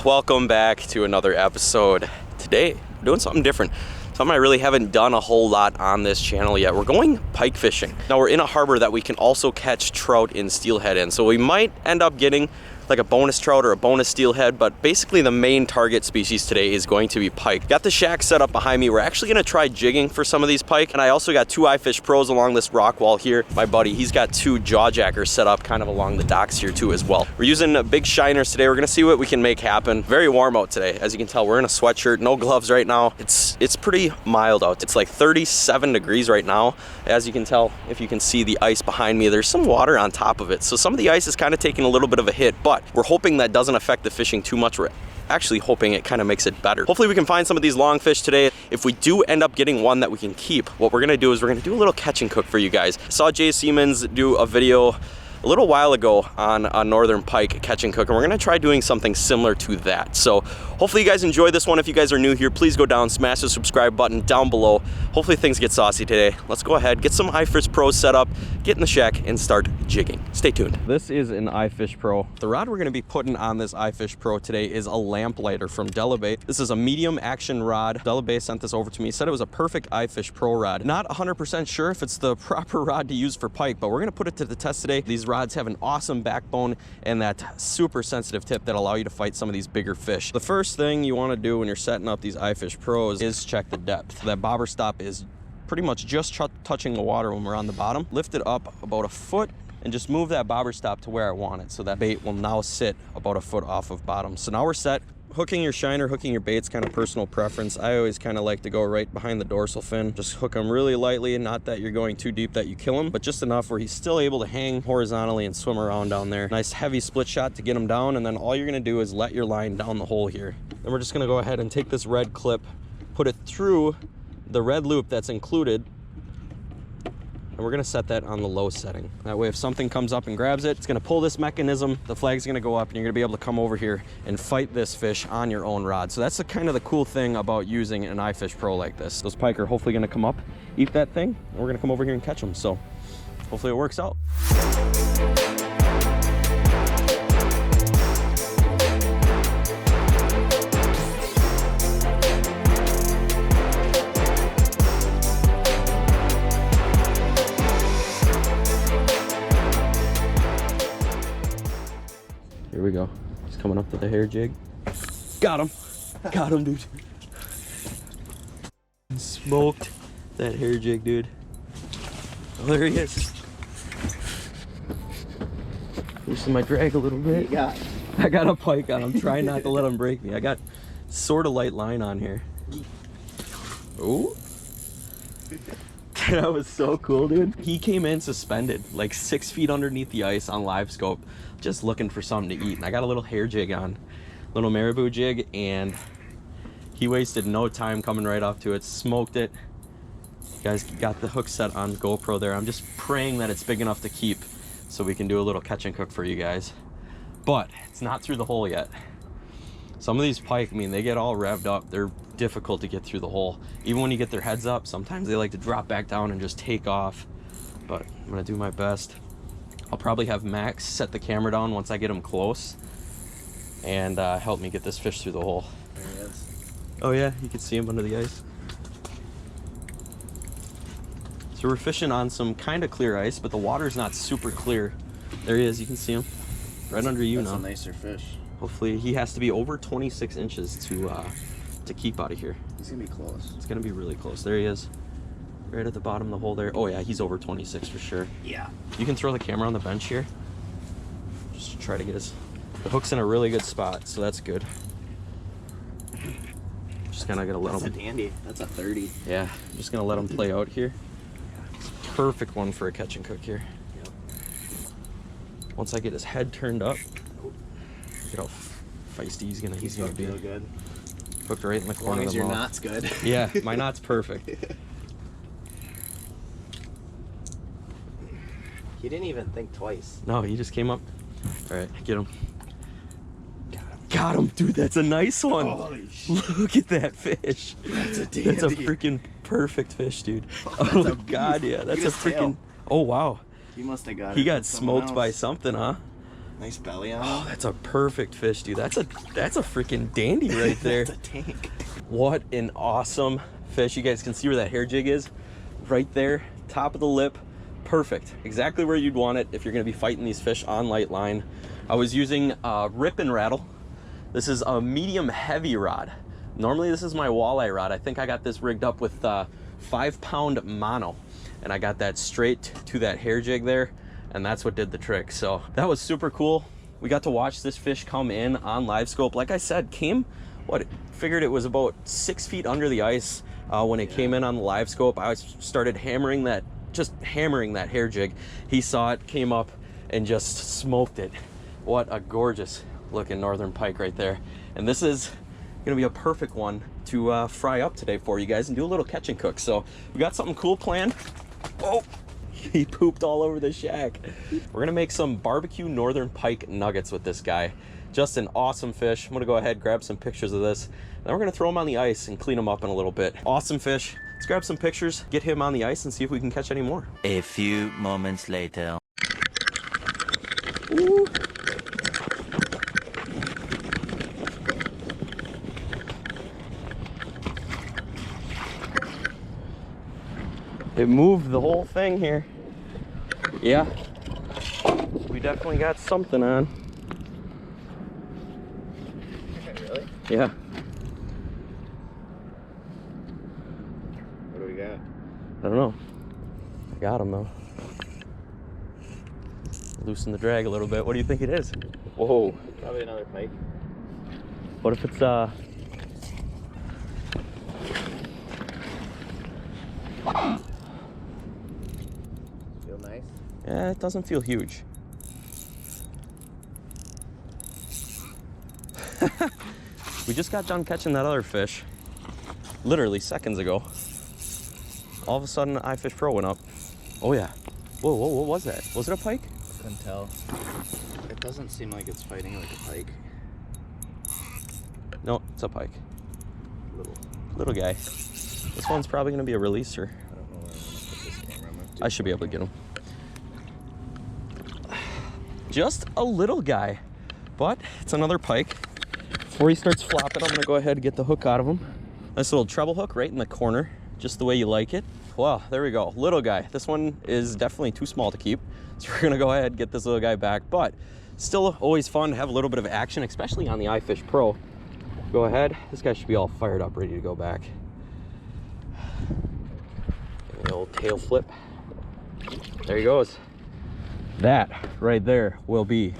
welcome back to another episode. Today, we're doing something different. Something I really haven't done a whole lot on this channel yet. We're going pike fishing. Now we're in a harbor that we can also catch trout in steelhead in. So we might end up getting like a bonus trout or a bonus steelhead, but basically the main target species today is going to be pike. Got the shack set up behind me. We're actually gonna try jigging for some of these pike. And I also got two iFish Pros along this rock wall here. My buddy, he's got two jaw jackers set up kind of along the docks here too as well. We're using big shiners today. We're gonna see what we can make happen. Very warm out today. As you can tell, we're in a sweatshirt, no gloves right now. It's pretty mild out. It's like 37 degrees right now. As you can tell, if you can see the ice behind me, there's some water on top of it. So some of the ice is kind of taking a little bit of a hit, but we're hoping that doesn't affect the fishing too much. We're actually hoping it kind of makes it better. Hopefully we can find some of these long fish today. If we do end up getting one that we can keep, what we're gonna do is we're gonna do a little catch and cook for you guys. I saw Jay Siemens do a video a little while ago on Northern Pike catch and cook, and we're gonna try doing something similar to that. So hopefully you guys enjoy this one. If you guys are new here, please go down, smash the subscribe button down below. Hopefully things get saucy today. Let's go ahead, get some iFish Pro set up, get in the shack, and start jigging. Stay tuned. This is an iFish Pro. The rod we're gonna be putting on this iFish Pro today is a lamplighter from Della. This is a medium action rod. Della sent this over to me, said it was a perfect iFish Pro rod. Not 100% sure if it's the proper rod to use for pike, but we're gonna put it to the test today. These rods have an awesome backbone and that super sensitive tip that allow you to fight some of these bigger fish. The first thing you want to do when you're setting up these iFish Pros is check the depth. That bobber stop is pretty much just touching the water when we're on the bottom. Lift it up about a foot and just move that bobber stop to where I want it. So that bait will now sit about a foot off of bottom. So now we're set. Hooking your shiner, hooking your bait's kind of personal preference. I always kind of like to go right behind the dorsal fin. Just hook them really lightly, not that you're going too deep that you kill him, but just enough where he's still able to hang horizontally and swim around down there. Nice heavy split shot to get him down, and then all you're gonna do is let your line down the hole here. Then we're just gonna go ahead and take this red clip, put it through the red loop that's included, and we're gonna set that on the low setting. That way if something comes up and grabs it, it's gonna pull this mechanism, the flag's gonna go up, and you're gonna be able to come over here and fight this fish on your own rod. So that's the kind of the cool thing about using an iFish Pro like this. Those pike are hopefully gonna come up, eat that thing, and we're gonna come over here and catch them. So hopefully it works out. Here we go. He's coming up to the hair jig. Got him. Got him, dude. Smoked that hair jig, dude. Oh, there he is. Loosen my drag a little bit. I got a pike on him. Trying not to let him break me. I got sort of light line on here. Ooh. That was so cool, dude. He came in suspended, like 6 feet underneath the ice on live scope, just looking for something to eat. And I got a little hair jig on, little marabou jig, and he wasted no time coming right off to it, smoked it. You guys got the hook set on GoPro there. I'm just praying that it's big enough to keep so we can do a little catch and cook for you guys. But it's not through the hole yet. Some of these pike, I mean, they get all revved up. They're difficult to get through the hole. Even when you get their heads up, sometimes they like to drop back down and just take off. But I'm gonna do my best. I'll probably have Max set the camera down once I get him close and help me get this fish through the hole. There he is. Oh yeah, you can see him under the ice. So we're fishing on some kind of clear ice, but the water's not super clear. There he is, you can see him. Right under you now. That's a nicer fish. Hopefully he has to be over 26 inches to keep out of here. He's gonna be close. It's gonna be really close. There he is. Right at the bottom of the hole there. Oh yeah, he's over 26 for sure. Yeah. You can throw the camera on the bench here. Just to try to get his... The hook's in a really good spot, so that's good. Just kinda gotta let him... That's a dandy. That's a 30. Yeah, I'm just gonna let him play out here. It's a perfect one for a catch and cook here. Yep. Once I get his head turned up, look at how feisty he's gonna be. Real good. Hooked right in the corner of the mouth. As long as your knot's good. Yeah, my knot's perfect. He didn't even think twice. No, he just came up. All right, get him. Got him, dude. That's a nice one. Holy shit. Look at that fish. That's a dandy. That's a freaking perfect fish, dude. Oh god, yeah. That's a freaking. Oh wow. He must have got it. He got smoked by something, huh? Nice belly on Oh, it. that's a perfect fish, dude. That's a freaking dandy right there. That's a tank. What an awesome fish. You guys can see where that hair jig is. Right there, top of the lip. Perfect. Exactly where you'd want it if you're gonna be fighting these fish on light line. I was using Rip and Rattle. This is a medium heavy rod. Normally this is my walleye rod. I think I got this rigged up with 5-pound mono, and I got that straight to that hair jig there, and that's what did the trick. So that was super cool. We got to watch this fish come in on live scope. Like I said, figured it was about 6 feet under the ice when it came in on the live scope. I started hammering that hair jig. He saw it, came up, and just smoked it. What a gorgeous looking northern pike right there. And this is gonna be a perfect one to fry up today for you guys and do a little catch and cook. So we got something cool planned. Oh, he pooped all over the shack. We're gonna make some barbecue northern pike nuggets with this guy. Just an awesome fish. I'm gonna go ahead, grab some pictures of this. Then we're gonna throw him on the ice and clean him up in a little bit. Awesome fish. Let's grab some pictures, get him on the ice, and see if we can catch any more. A few moments later. Ooh. It moved the whole thing here. Yeah, we definitely got something on. Really? Yeah. What do we got? I don't know. I got him though. Loosen the drag a little bit. What do you think it is? Whoa. Probably another pike. What if it's Feel nice? yeah, it doesn't feel huge. We just got done catching that other fish literally seconds ago. All of a sudden iFish Pro went up. Oh yeah. Whoa, what was that? Was it a pike? Couldn't tell. It doesn't seem like it's fighting like a pike. No, it's a pike. Little. Guy. This one's probably gonna be a releaser. I don't know where I'm gonna put this camera. I should be able to get him. Just a little guy, but it's another pike. Before he starts flopping, I'm gonna go ahead and get the hook out of him. Nice little treble hook right in the corner, just the way you like it. Wow, there we go, little guy. This one is definitely too small to keep, so we're gonna go ahead and get this little guy back, but still always fun to have a little bit of action, especially on the iFish Pro. Go ahead, this guy should be all fired up, ready to go back. The old tail flip. There he goes. That right there will be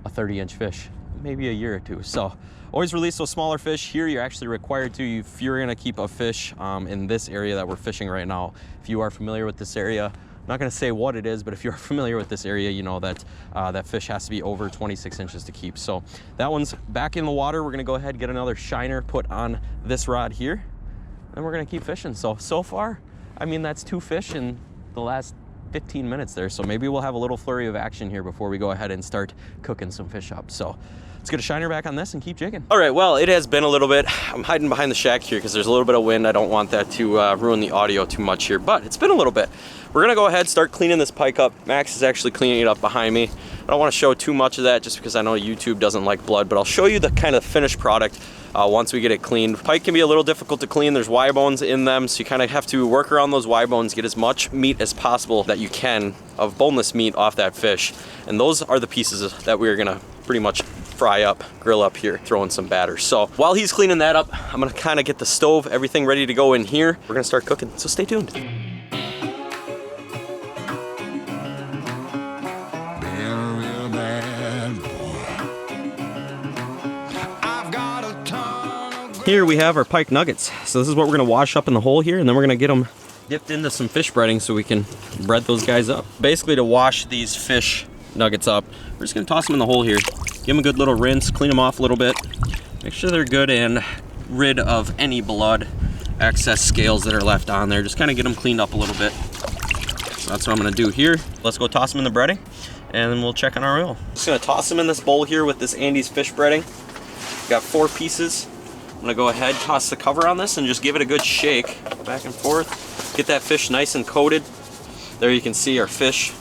a 30-inch fish, maybe a year or two. So always release those smaller fish. Here you're actually required to, if you're gonna keep a fish in this area that we're fishing right now. If you are familiar with this area, I'm not gonna say what it is, but if you're familiar with this area, you know that that fish has to be over 26 inches to keep. So that one's back in the water. We're gonna go ahead and get another shiner put on this rod here, and we're gonna keep fishing. So far, I mean, that's 2 fish in the last 15 minutes there. So maybe we'll have a little flurry of action here before we go ahead and start cooking some fish up. So let's get a shiner back on this and keep jigging. All right, well, it has been a little bit. I'm hiding behind the shack here because there's a little bit of wind. I don't want that to ruin the audio too much here, but it's been a little bit. We're gonna go ahead and start cleaning this pike up. Max is actually cleaning it up behind me. I don't wanna show too much of that just because I know YouTube doesn't like blood, but I'll show you the kind of finished product once we get it cleaned. Pike can be a little difficult to clean. There's Y bones in them, so you kind of have to work around those Y bones, get as much meat as possible that you can of boneless meat off that fish. And those are the pieces that we're gonna pretty much fry up, grill up here, throw in some batter. So while he's cleaning that up, I'm gonna kind of get the stove, everything ready to go in here. We're gonna start cooking, so stay tuned. Here we have our pike nuggets. So this is what we're gonna wash up in the hole here, and then we're gonna get them dipped into some fish breading so we can bread those guys up. Basically, to wash these fish nuggets up, we're just gonna toss them in the hole here, give them a good little rinse, clean them off a little bit, make sure they're good and rid of any blood, excess scales that are left on there. Just kind of get them cleaned up a little bit. So that's what I'm gonna do here. Let's go toss them in the breading, and then we'll check on our oil. Just gonna toss them in this bowl here with this Andy's fish breading. Got 4 pieces. I'm gonna go ahead, toss the cover on this, and just give it a good shake. Go back and forth. Get that fish nice and coated. There you can see our fish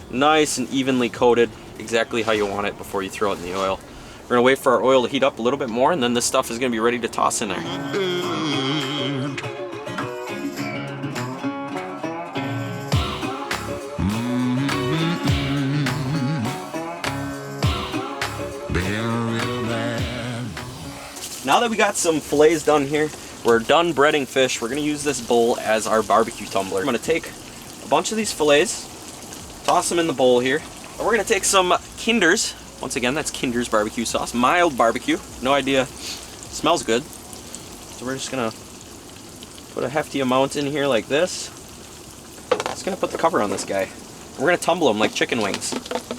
nice and evenly coated. exactly how you want it before you throw it in the oil. We're gonna wait for our oil to heat up a little bit more, and then this stuff is gonna be ready to toss in there. Now that we got some fillets done here, we're done breading fish. We're gonna use this bowl as our barbecue tumbler. I'm gonna take a bunch of these fillets, toss them in the bowl here. And we're gonna take some Kinder's. Once again, that's Kinder's barbecue sauce. Mild barbecue, no idea, smells good. So we're just gonna put a hefty amount in here like this. Just gonna put the cover on this guy. We're gonna tumble them like chicken wings.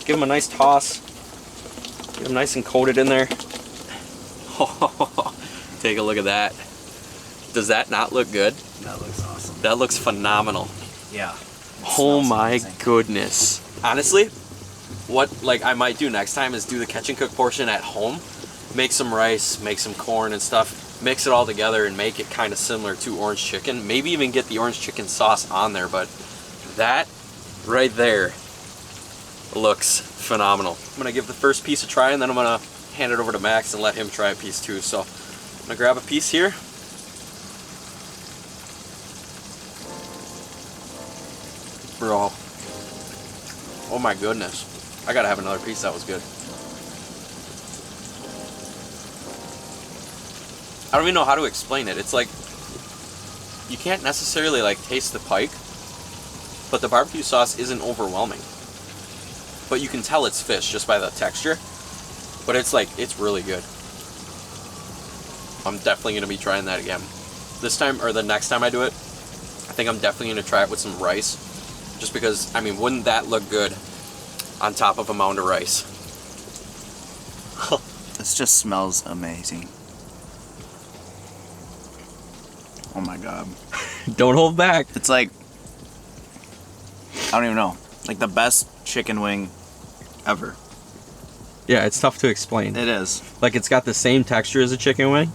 Give them a nice toss. Get them nice and coated in there. Take a look at that. Does that not look good? That looks awesome. That looks phenomenal. Yeah. Oh my goodness. Honestly, what I might do next time is do the catch and cook portion at home. Make some rice, make some corn and stuff, mix it all together and make it kind of similar to orange chicken. Maybe even get the orange chicken sauce on there, but that right there looks phenomenal. I'm gonna give the first piece a try and then I'm gonna hand it over to Max and let him try a piece too. So I'm gonna grab a piece here. Bro, oh my goodness. I gotta have another piece. That was good. I don't even know how to explain it. It's like, you can't necessarily taste the pike, but the barbecue sauce isn't overwhelming. But you can tell it's fish just by the texture. But it's really good. I'm definitely gonna be trying that again. This time, or the next time I do it, I think I'm definitely gonna try it with some rice. Just because, I mean, wouldn't that look good on top of a mound of rice? This just smells amazing. Oh my god. Don't hold back. It's like, I don't even know, like the best chicken wing ever. Yeah, it's tough to explain. It is. Like, it's got the same texture as a chicken wing.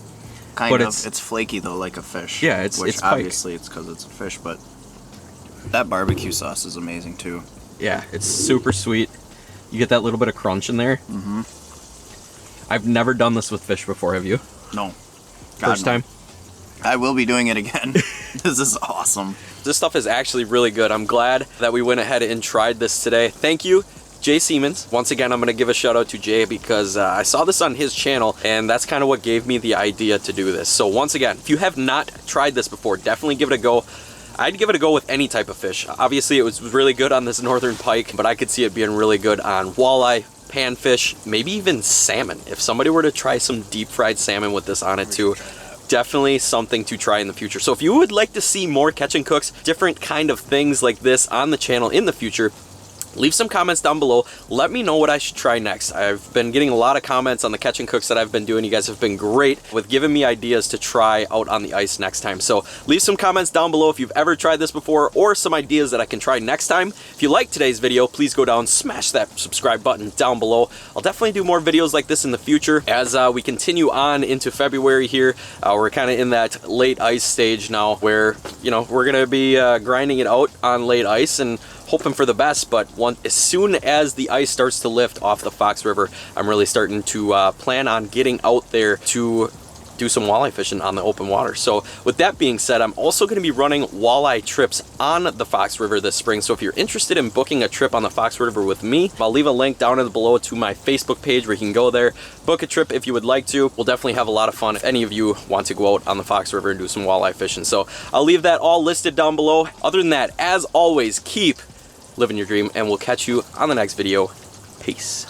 Kind of. It's flaky though, like a fish. Yeah, it's which pike. Obviously it's because it's a fish, but that barbecue sauce is amazing too. Yeah, it's super sweet. You get that little bit of crunch in there. Mm-hmm. I've never done this with fish before, have you? No. First time? I will be doing it again. This is awesome. This stuff is actually really good. I'm glad that we went ahead and tried this today. Thank you, Jay Siemens. Once again, I'm gonna give a shout out to Jay because I saw this on his channel and that's kind of what gave me the idea to do this. So once again, if you have not tried this before, definitely give it a go. I'd give it a go with any type of fish. Obviously it was really good on this Northern Pike, but I could see it being really good on walleye, panfish, maybe even salmon. If somebody were to try some deep fried salmon with this on it too, definitely something to try in the future. So if you would like to see more catch and cooks, different kind of things like this on the channel in the future, leave some comments down below. Let me know what I should try next. I've been getting a lot of comments on the catch and cooks that I've been doing. You guys have been great with giving me ideas to try out on the ice next time. So leave some comments down below if you've ever tried this before or some ideas that I can try next time. If you like today's video, please go down, smash that subscribe button down below. I'll definitely do more videos like this in the future as we continue on into February here. We're kind of in that late ice stage now where, you know, we're gonna be grinding it out on late ice and hoping for the best, but as soon as the ice starts to lift off the Fox River, I'm really starting to plan on getting out there to do some walleye fishing on the open water. So with that being said, I'm also going to be running walleye trips on the Fox River this spring. So if you're interested in booking a trip on the Fox River with me, I'll leave a link down below to my Facebook page where you can go there, book a trip if you would like to. We'll definitely have a lot of fun if any of you want to go out on the Fox River and do some walleye fishing. So I'll leave that all listed down below. Other than that, as always, keep living your dream, and we'll catch you on the next video. Peace.